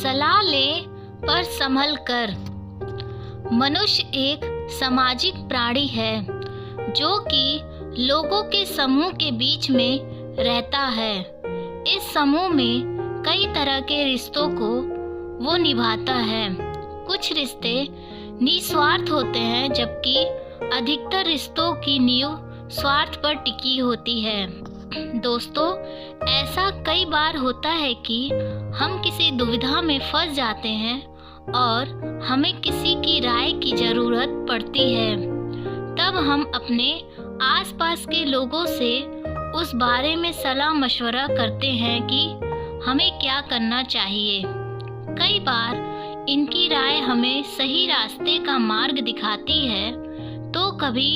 सलाह ले पर संभल कर। मनुष्य एक सामाजिक प्राणी है जो कि लोगों के समूह के बीच में रहता है। इस समूह में कई तरह के रिश्तों को वो निभाता है। कुछ रिश्ते निस्वार्थ होते हैं जबकि अधिकतर रिश्तों की नींव स्वार्थ पर टिकी होती है। दोस्तों, ऐसा कई बार होता है कि हम किसी दुविधा में फंस जाते हैं और हमें किसी की राय की ज़रूरत पड़ती है। तब हम अपने आसपास के लोगों से उस बारे में सलाह मशवरा करते हैं कि हमें क्या करना चाहिए। कई बार इनकी राय हमें सही रास्ते का मार्ग दिखाती है तो कभी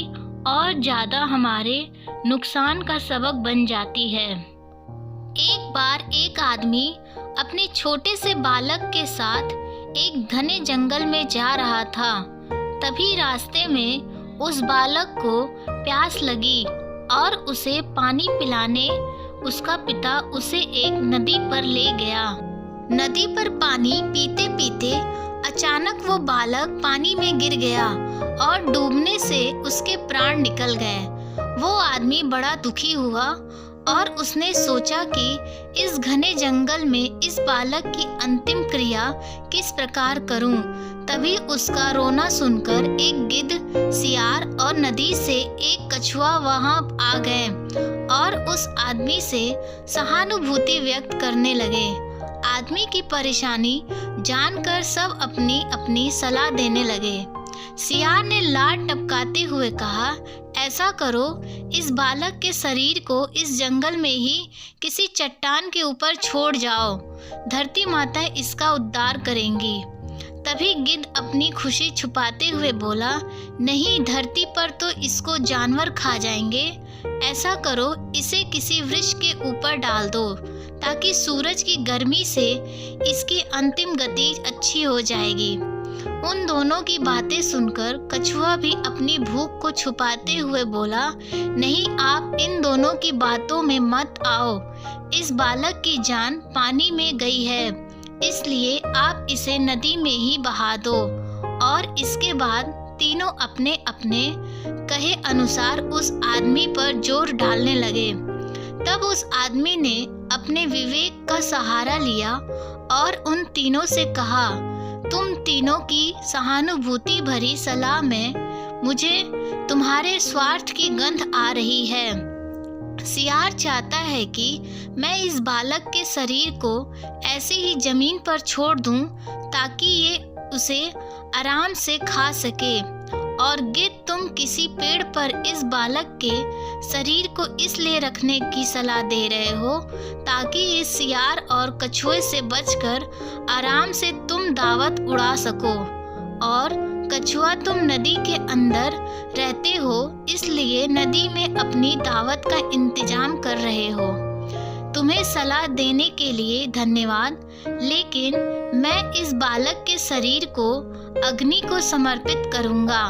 और ज़्यादा हमारे नुकसान का सबब बन जाती है। एक बार एक आदमी अपने छोटे से बालक के साथ एक घने जंगल में जा रहा था। तभी रास्ते में उस बालक को प्यास लगी और उसे पानी पिलाने उसका पिता उसे एक नदी पर ले गया। नदी पर पानी पीते पीते अचानक वो बालक पानी में गिर गया और डूबने से उसके प्राण निकल गए। वो आदमी बड़ा दुखी हुआ और उसने सोचा कि इस घने जंगल में इस बालक की अंतिम क्रिया किस प्रकार करूं। तभी उसका रोना सुनकर एक गिद्ध, सियार और नदी से एक कछुआ वहां आ गए और उस आदमी से सहानुभूति व्यक्त करने लगे। आदमी की परेशानी जानकर सब अपनी अपनी सलाह देने लगे। सियार ने लात टपकाते हुए कहा, ऐसा करो, इस बालक के शरीर को इस जंगल में ही किसी चट्टान के ऊपर छोड़ जाओ, धरती माता इसका उद्धार करेंगी। तभी गिद्ध अपनी खुशी छुपाते हुए बोला, नहीं, धरती पर तो इसको जानवर खा जाएंगे। ऐसा करो, इसे किसी वृक्ष के ऊपर डाल दो ताकि सूरज की गर्मी से इसकी अंतिम गति अच्छी हो जाएगी। उन दोनों की बातें सुनकर कछुआ भी अपनी भूख को छुपाते हुए बोला, नहीं, आप इन दोनों की बातों में मत आओ। इस बालक की जान पानी में गई है, इसलिए आप इसे नदी में ही बहा दो। और इसके बाद तीनों अपने अपने कहे अनुसार उस आदमी पर जोर डालने लगे। तब उस आदमी ने अपने विवेक का सहारा लिया और उन तीनों से कहा, तुम तीनों की सहानुभूति भरी सलाह में मुझे तुम्हारे स्वार्थ की गंध आ रही है। सियार चाहता है कि मैं इस बालक के शरीर को ऐसे ही जमीन पर छोड़ दूं ताकि ये उसे आराम से खा सके, और गिद्ध, तुम किसी पेड़ पर इस बालक के शरीर को इसलिए रखने की सलाह दे रहे हो ताकि इस सियार और कछुए से बचकर आराम से तुम दावत उड़ा सको, और कछुआ, तुम नदी के अंदर रहते हो इसलिए नदी में अपनी दावत का इंतजाम कर रहे हो। तुम्हें सलाह देने के लिए धन्यवाद, लेकिन मैं इस बालक के शरीर को अग्नि को समर्पित करूंगा,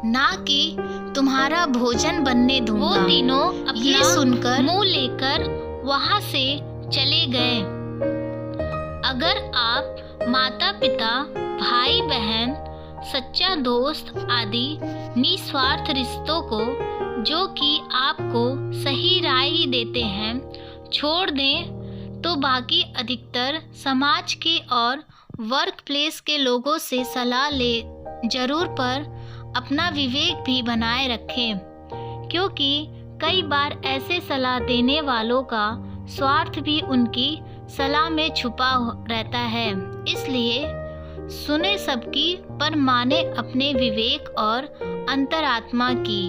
ना कि तुम्हारा भोजन बनने दूंगा। वो तीनों अपना सुनकर मुंह लेकर वहां से चले गए। अगर आप माता पिता, भाई बहन, सच्चा दोस्त आदि निस्वार्थ रिश्तों को, जो कि आपको सही राय ही देते हैं, छोड़ दें तो बाकी अधिकतर समाज के और वर्क प्लेस के लोगों से सलाह ले जरूर, पर अपना विवेक भी बनाए रखें, क्योंकि कई बार ऐसे सलाह देने वालों का स्वार्थ भी उनकी सलाह में छुपा रहता है। इसलिए सुने सबकी पर माने अपने विवेक और अंतरात्मा की।